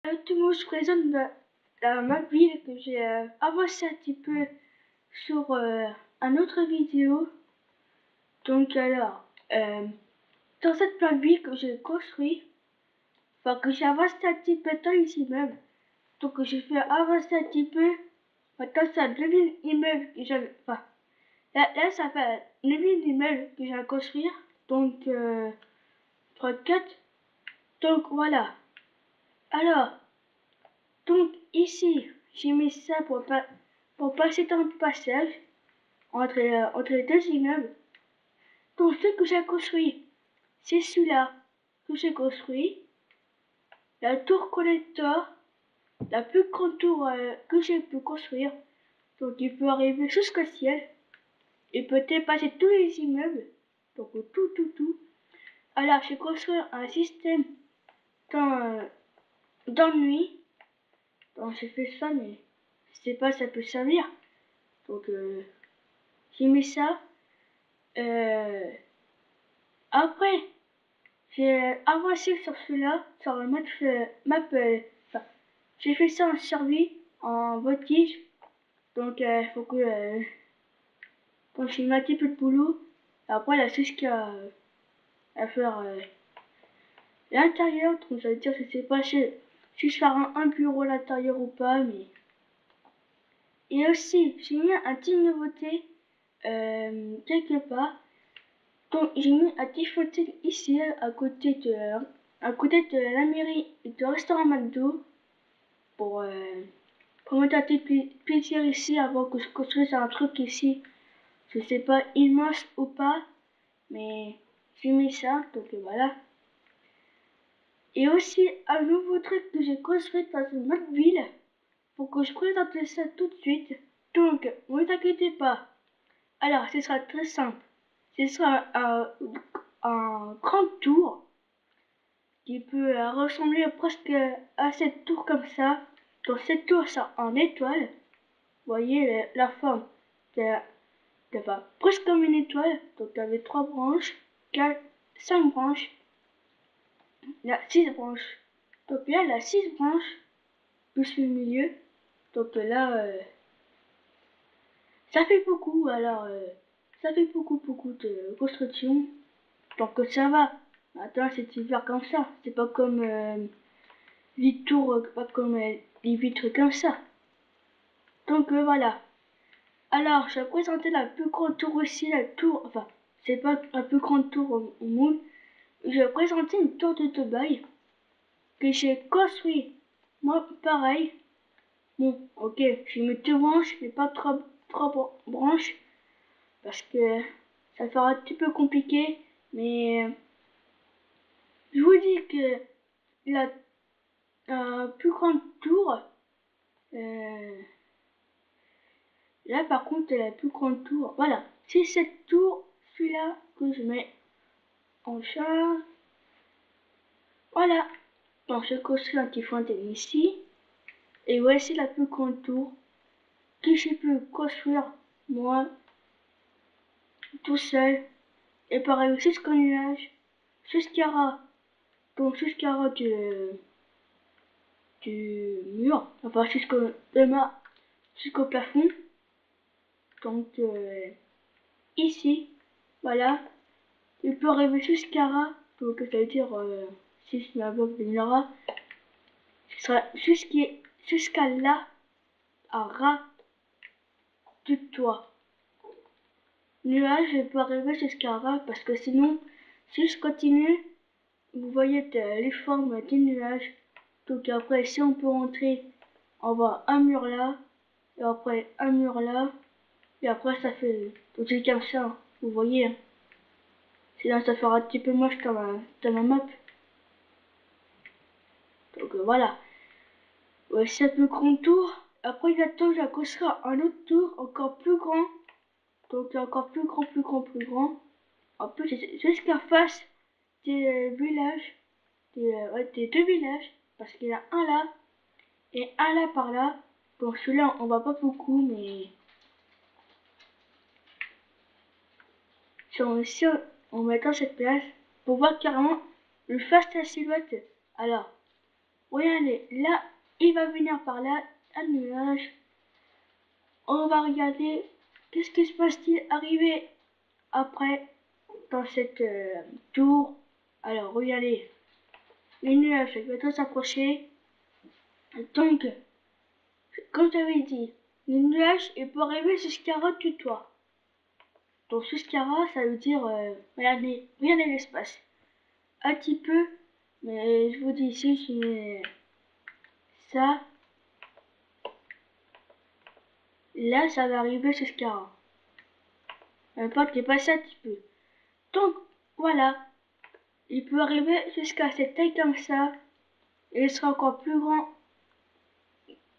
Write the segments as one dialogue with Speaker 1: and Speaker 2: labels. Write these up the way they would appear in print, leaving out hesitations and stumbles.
Speaker 1: Tout le monde se présente ma ville que j'ai avancé un petit peu sur un autre vidéo. Donc alors, dans cette ma ville que j'ai construit, enfin que j'ai avancé un petit peu dans les immeubles, donc j'ai fait avancer un petit peu. Maintenant ça devient immeuble que j'avais, enfin là ça fait 9000 immeubles que j'ai à construire, donc 34. Donc voilà. Alors, donc ici, j'ai mis ça pour passer dans le passage entre les deux immeubles. Donc ce que j'ai construit, c'est celui-là que j'ai construit. La tour collector, la plus grande tour que j'ai pu construire. Donc il peut arriver jusqu'au ciel. Il peut dépasser tous les immeubles. Donc tout. Alors j'ai construit un système dans nuit. Donc j'ai fait ça, mais je sais pas si ça peut servir. Donc j'ai mis ça. Après, j'ai avancé sur celui-là, sur le map, enfin, j'ai fait ça en survie, en voltige. Donc faut que quand j'ai mis un petit peu de boulot, après la chose qu'il y a à faire l'intérieur, donc ça veut dire que je sais pas si je fais un bureau à l'intérieur ou pas, mais. Et aussi, j'ai mis un petit nouveauté quelque part. Donc j'ai mis un petit fauteuil ici à côté de la mairie et du restaurant McDo pour mettre un petit plaisir ici avant que je construise un truc ici. Je sais pas immense ou pas, mais j'ai mis ça, donc voilà. Et aussi un nouveau truc que j'ai construit dans une autre ville pour que je présente ça tout de suite. Donc, ne vous inquiétez pas. Alors, ce sera très simple. Ce sera un grand tour qui peut ressembler presque à cette tour comme ça. Donc cette tour, ça en étoile. Vous voyez la forme de presque comme une étoile. Donc il y avait 3 branches, 4, 5 branches. Il y a 6 branches. Donc là, il y a 6 branches, plus le milieu. Donc là, ça fait beaucoup. Alors, ça fait beaucoup de construction. Donc ça va. Attends, c'est hiver comme ça. C'est pas comme les tours, pas comme les vitres comme ça. Donc voilà. Alors, je vais présenter la plus grande tour aussi, la tour, enfin, c'est pas la plus grande tour au monde. Je vais présenter une tour de Dubaï que j'ai construit. Moi, pareil. Bon, ok, j'ai mis 2 branches, mais pas 3 branches, parce que ça fera un petit peu compliqué, mais je vous dis que la plus grande tour, là par contre la plus grande tour, voilà, c'est cette tour, celui-là que je mets en charge. Voilà, donc je construis un petit fontaine ici, et voici la plus grande tour que j'ai pu construire moi tout seul, et pareil jusqu'au nuage, jusqu'à du mur, enfin jusqu'au plafond. Donc ici, voilà, il peut arriver jusqu'à ras, donc ça veut dire si je m'aborde de ras, ce sera jusqu'à là, à ras du toit. Nuage, je peux arriver jusqu'à ras parce que sinon, si je continue, vous voyez les formes des nuages. Donc après, si on peut rentrer, on voit un mur là, et après un mur là, et après ça fait donc c'est comme ça, vous voyez. Hein. Sinon ça fera un petit peu moche dans ma map. Donc voilà. C'est un plus grand tour. Après bientôt je construire un autre tour encore plus grand. Donc encore plus grand. En plus jusqu'à face des villages, des 2 villages. Parce qu'il y en a un là et un là par là. Donc celui-là on voit pas beaucoup mais si on met dans cette place pour voir carrément le face de la silhouette. Alors Regardez, là, il va venir par là, un nuage. On va regarder qu'est-ce qui se passe-t-il arriver après dans cette tour. Alors, regardez, les nuages vont bientôt s'approcher. Donc, comme j'avais dit, les nuages, ils peuvent arriver jusqu'à ras du toit. Donc, jusqu'à ras, ça veut dire, regardez l'espace. Un petit peu, mais je vous dis ici, je mets ça. Là, ça va arriver jusqu'à ras. Pas dépasser un petit peu. Donc, voilà. Il peut arriver jusqu'à cette taille comme ça. Et il sera encore plus grand.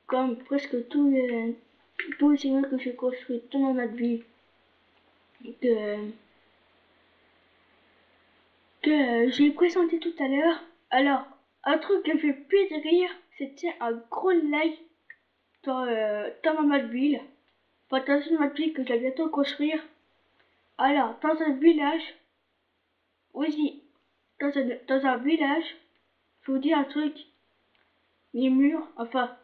Speaker 1: Comme presque tous les immeubles que j'ai construits dans ma vie. Que j'ai présenté tout à l'heure. Alors, un truc qui me fait plus de rire, c'était un gros like dans ma ville. Enfin, dans une ville que je vais bientôt construire. Alors, dans un village, oui, dans un village, je vous dis un truc, les murs, enfin,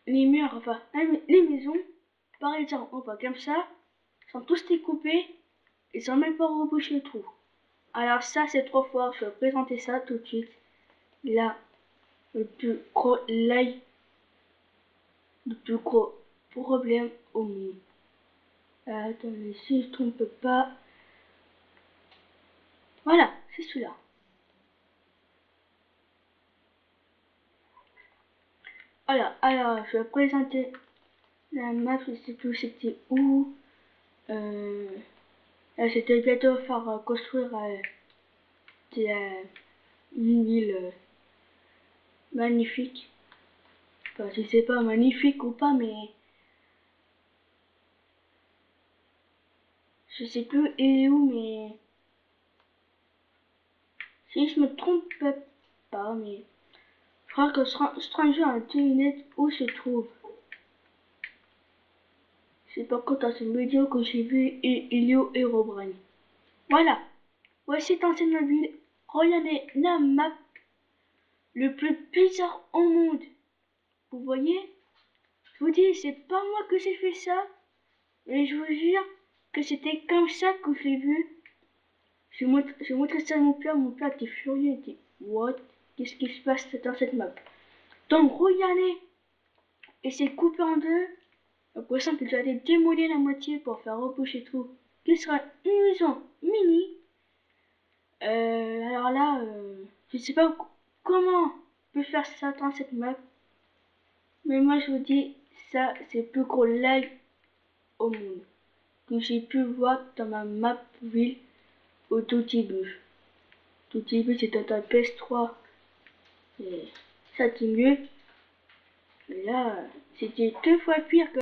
Speaker 1: les maisons, par exemple, on voit comme ça, sont tous découpés, ils sont même pas rebouchés le trou. Alors ça, c'est trop fort, je vais présenter ça tout de suite. Là, le plus gros lie, le plus gros problème au monde. Attendez, si je ne trompe pas. Voilà, c'est celui-là. Alors, je vais présenter la map, je sais plus c'était où. C'était bientôt faire construire une ville magnifique. Enfin, je sais pas magnifique ou pas, mais je sais plus elle est où, mais si je me trompe pas, mais je crois que Stranger a deviné où se trouve. C'est pas quand dans une vidéo que j'ai vu Elio et Herobrine. Voilà, voici dans cette ville. Regardez la map le plus bizarre au monde. Vous voyez? Je vous dis, c'est pas moi que j'ai fait ça, mais je vous jure que c'était comme ça que je l'ai vu. Je montré ça à mon père était furieux, il dit what? Qu'est-ce qui se passe dans cette map? Donc regardez, et c'est coupé en deux. J'ai l'impression que j'ai démoli la moitié pour faire reboucher tout. Qui sera une maison mini. Alors là, je sais pas comment on peut faire ça dans cette map. Mais moi je vous dis, ça c'est le plus gros lag au monde que j'ai pu voir dans ma map ville au tout début. Tout début c'était un PS3. Et ça c'est mieux. Mais là, c'était 2 fois pire que